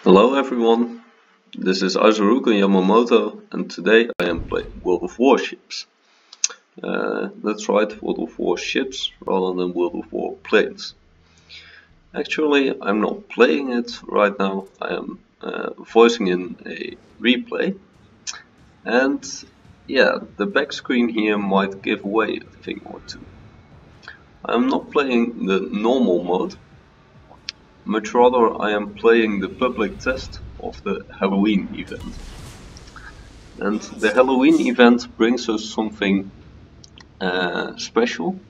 Hello everyone, this is Aizaruka Yamamoto and today I am playing World of Warships. That's right, World of Warships rather than World of Warplanes. Actually, I'm not playing it right now, I am voicing in a replay. And yeah, the back screen here might give away a thing or two. I'm not playing the normal mode. Much rather, I am playing the public test of the Halloween event. And the Halloween event brings us something special,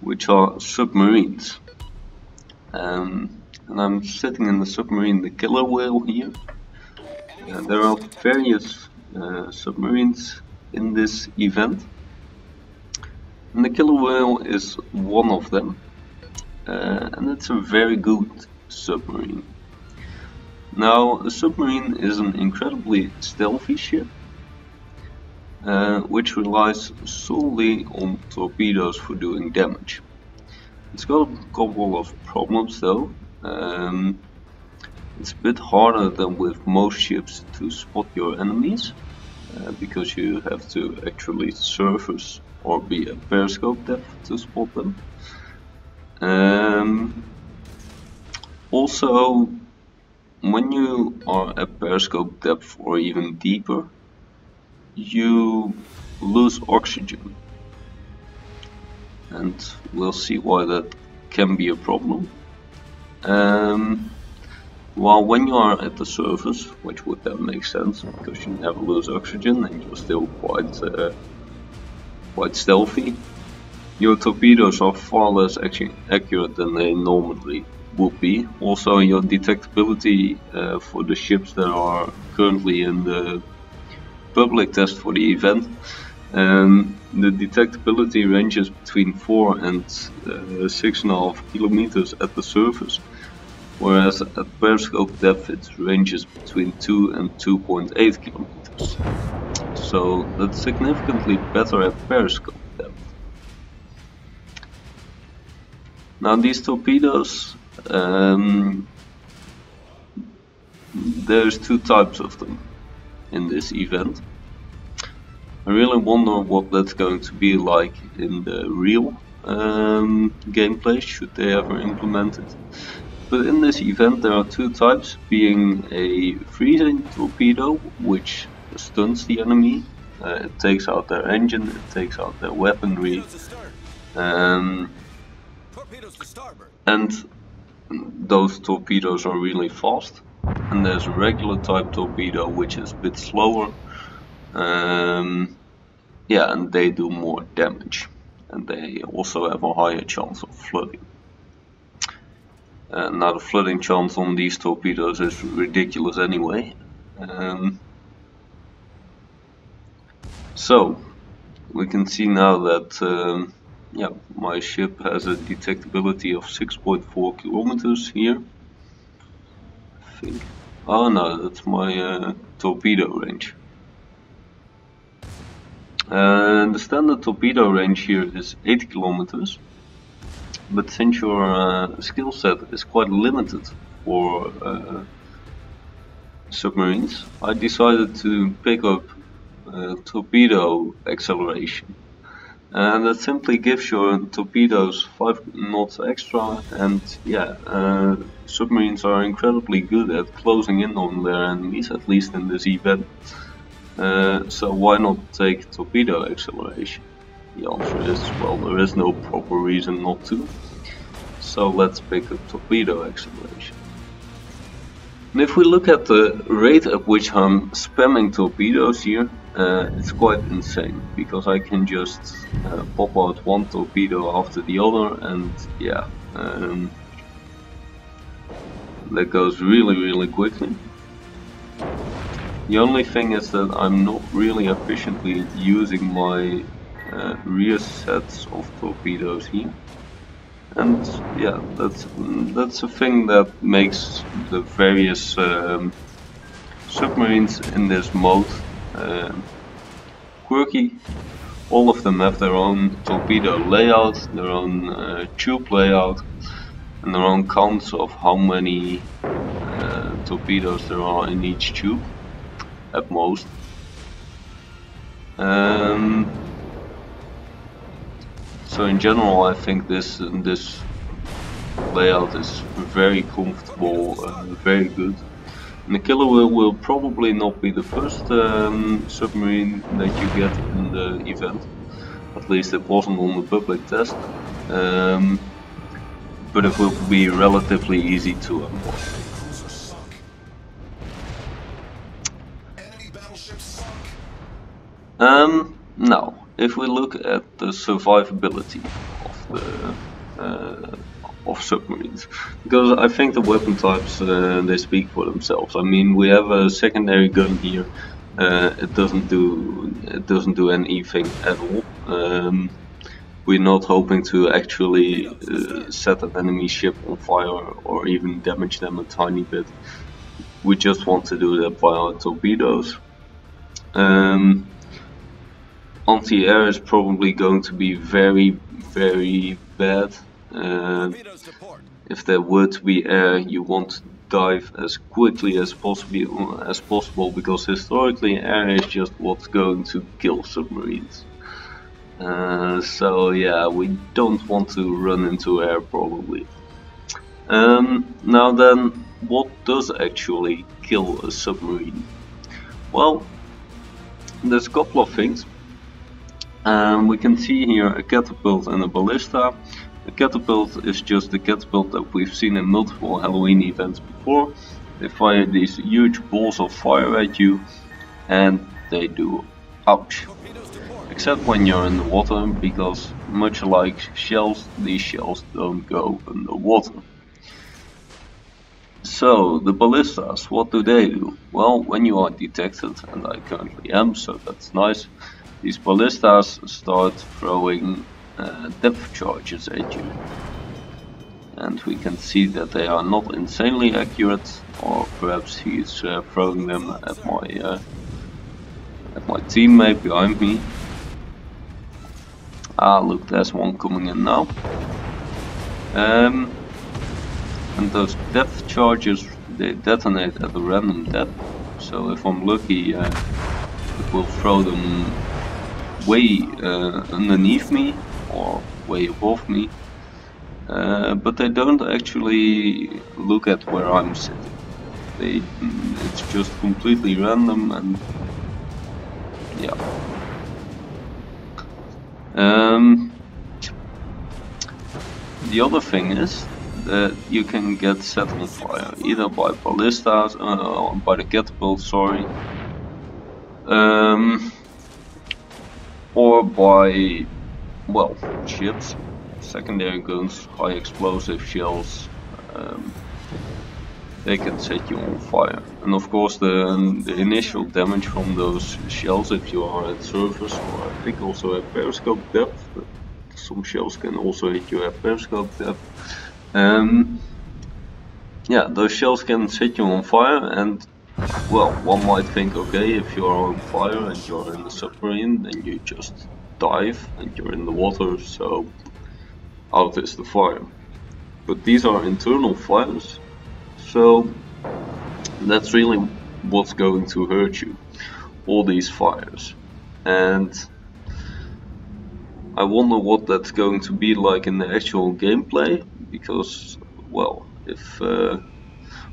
which are submarines. And I'm sitting in the submarine, the killer whale here. There are various submarines in this event. And the killer whale is one of them. And it's a very good submarine. Now, a submarine is an incredibly stealthy ship, which relies solely on torpedoes for doing damage. It's got a couple of problems though. It's a bit harder than with most ships to spot your enemies, because you have to actually surface or be at periscope depth to spot them. Also, when you are at periscope depth or even deeper, you lose oxygen, and we'll see why that can be a problem. While when you are at the surface, which would then make sense because you never lose oxygen and you're still quite stealthy, your torpedoes are far less accurate than they normally would be. Also, your detectability for the ships that are currently in the public test for the event, the detectability ranges between 4 and 6.5 kilometers at the surface, whereas at periscope depth it ranges between 2 and 2.8 kilometers. So that's significantly better at periscope depth. Now these torpedoes, there's two types of them in this event. I really wonder what that's going to be like in the real gameplay, should they ever implement it. But in this event there are two types, being a freezing torpedo, which stuns the enemy. It takes out their engine, it takes out their weaponry. And those torpedoes are really fast. And there's a regular type torpedo which is a bit slower. Yeah, and they do more damage. And they also have a higher chance of flooding. Now the flooding chance on these torpedoes is ridiculous anyway. So we can see now that yeah, my ship has a detectability of 6.4 kilometers here. I think. Oh no, that's my torpedo range. And the standard torpedo range here is 8 kilometers. But since your skill set is quite limited for submarines, I decided to pick up torpedo acceleration. And that simply gives your torpedoes 5 knots extra, and yeah, submarines are incredibly good at closing in on their enemies, at least in this event. So why not take torpedo acceleration? The answer is, well, there is no proper reason not to. So let's pick up torpedo acceleration. And if we look at the rate at which I'm spamming torpedoes here, it's quite insane, because I can just pop out one torpedo after the other, and yeah, that goes really quickly. The only thing is that I'm not really efficiently using my rear sets of torpedoes here. And yeah, that's a thing that makes the various submarines in this mode quirky. All of them have their own torpedo layout, their own tube layout, and their own counts of how many torpedoes there are in each tube, at most. So in general, I think this layout is very comfortable, very good. And the killer whale will probably not be the first submarine that you get in the event. At least it wasn't on the public test. But it will be relatively easy to unlock. Now, if we look at the survivability of submarines, because I think the weapon types they speak for themselves. I mean, we have a secondary gun here. It doesn't do anything at all. We're not hoping to actually set an enemy ship on fire or even damage them a tiny bit. We just want to do that via torpedoes. Anti-air is probably going to be very, very bad. If there were to be air, you want to dive as quickly as possible, because historically air is just what's going to kill submarines. So yeah, we don't want to run into air probably. Now then, what does actually kill a submarine? Well, there's a couple of things. We can see here a catapult and a ballista. A catapult is just the catapult that we've seen in multiple Halloween events before. They fire these huge balls of fire at you and they do ouch. Except when you're in the water, because much like shells, these shells don't go underwater. So the ballistas, what do they do? Well, when you are detected, and I currently am, so that's nice, these ballistas start throwing depth charges at you. And we can see that they are not insanely accurate, or perhaps he's throwing them at my teammate behind me. Ah, look, there's one coming in now. And those depth charges, they detonate at a random depth. So if I'm lucky, it will throw them way underneath me or way above me. But they don't actually look at where I'm sitting. It's just completely random, and yeah. The other thing is that you can get set on fire either by ballistas, by the catapult, sorry, or by, well, ships, secondary guns, high explosive shells. They can set you on fire, and of course the initial damage from those shells, if you are at surface, or I think also at periscope depth, but some shells can also hit you at periscope depth. Yeah, those shells can set you on fire, and well, one might think, okay, if you are on fire and you're in the submarine, then you just dive and you're in the water, so out is the fire. But these are internal fires. So that's really what's going to hurt you, all these fires. And I wonder what that's going to be like in the actual gameplay, because, well, if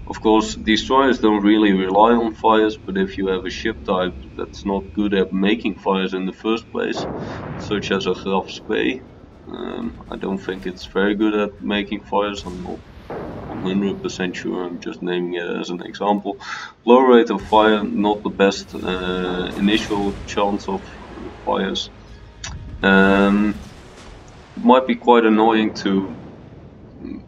of course destroyers don't really rely on fires, but if you have a ship type that's not good at making fires in the first place, such as a Grtz, I don't think it's very good at making fires. I'm not 100% sure, I'm just naming it as an example. Low rate of fire, not the best initial chance of fires. It might be quite annoying to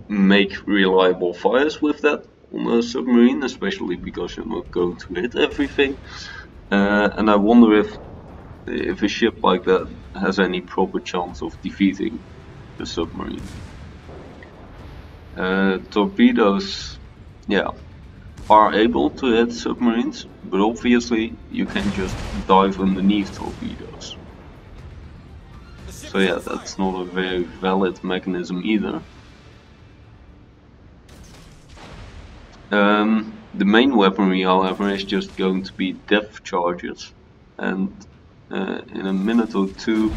make reliable fires with that on a submarine, especially because you're not going to hit everything. And I wonder if a ship like that has any proper chance of defeating the submarine. Torpedoes, yeah, are able to hit submarines, but obviously you can just dive underneath torpedoes. So yeah, that's not a very valid mechanism either. The main weaponry, however, is just going to be depth charges, and in a minute or two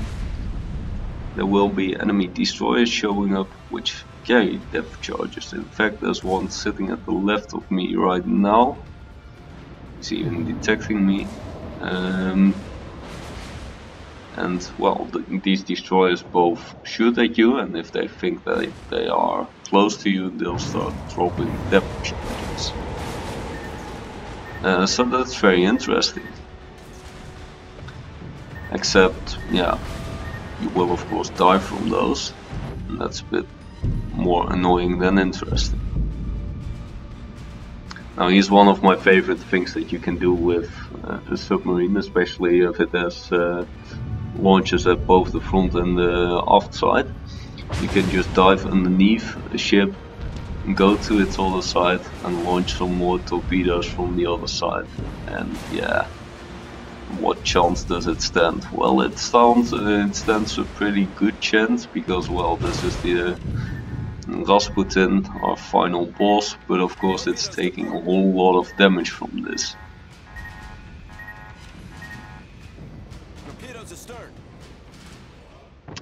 there will be enemy destroyers showing up which carry depth charges. In fact, there's one sitting at the left of me right now. He's even detecting me. And well, these destroyers both shoot at you, and if they think that they are close to you, they'll start dropping depth charges. So that's very interesting. Except, yeah, you will of course die from those, and that's a bit more annoying than interesting. Now, he's one of my favorite things that you can do with a submarine, especially if it has launches at both the front and the aft side. You can just dive underneath a ship, go to its other side and launch some more torpedoes from the other side. And yeah, what chance does it stand? Well, it stands a pretty good chance, because well, this is the Rasputin, our final boss, but of course it's taking a whole lot of damage from this.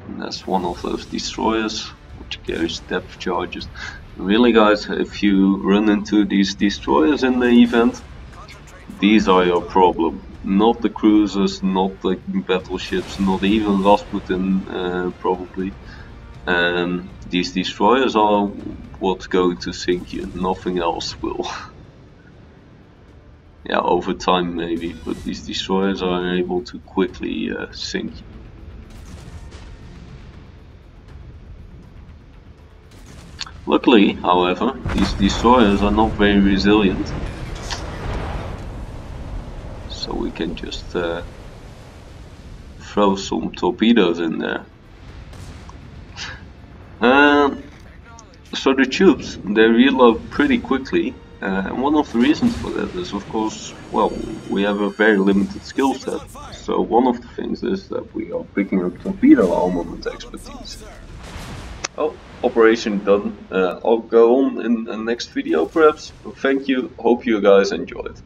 And that's one of those destroyers which carries depth charges. Really guys, if you run into these destroyers in the event, these are your problem. Not the cruisers, not the battleships, not even Rasputin probably. These destroyers are what's going to sink you, nothing else will. Yeah, over time maybe, but these destroyers are able to quickly sink you. Luckily, however, these destroyers are not very resilient, so we can just throw some torpedoes in there. So the tubes, they reload pretty quickly, and one of the reasons for that is, of course, well, we have a very limited skill set. So one of the things is that we are picking up torpedo armament expertise. Oh, operation done. I'll go on in the next video perhaps. Thank you, hope you guys enjoyed.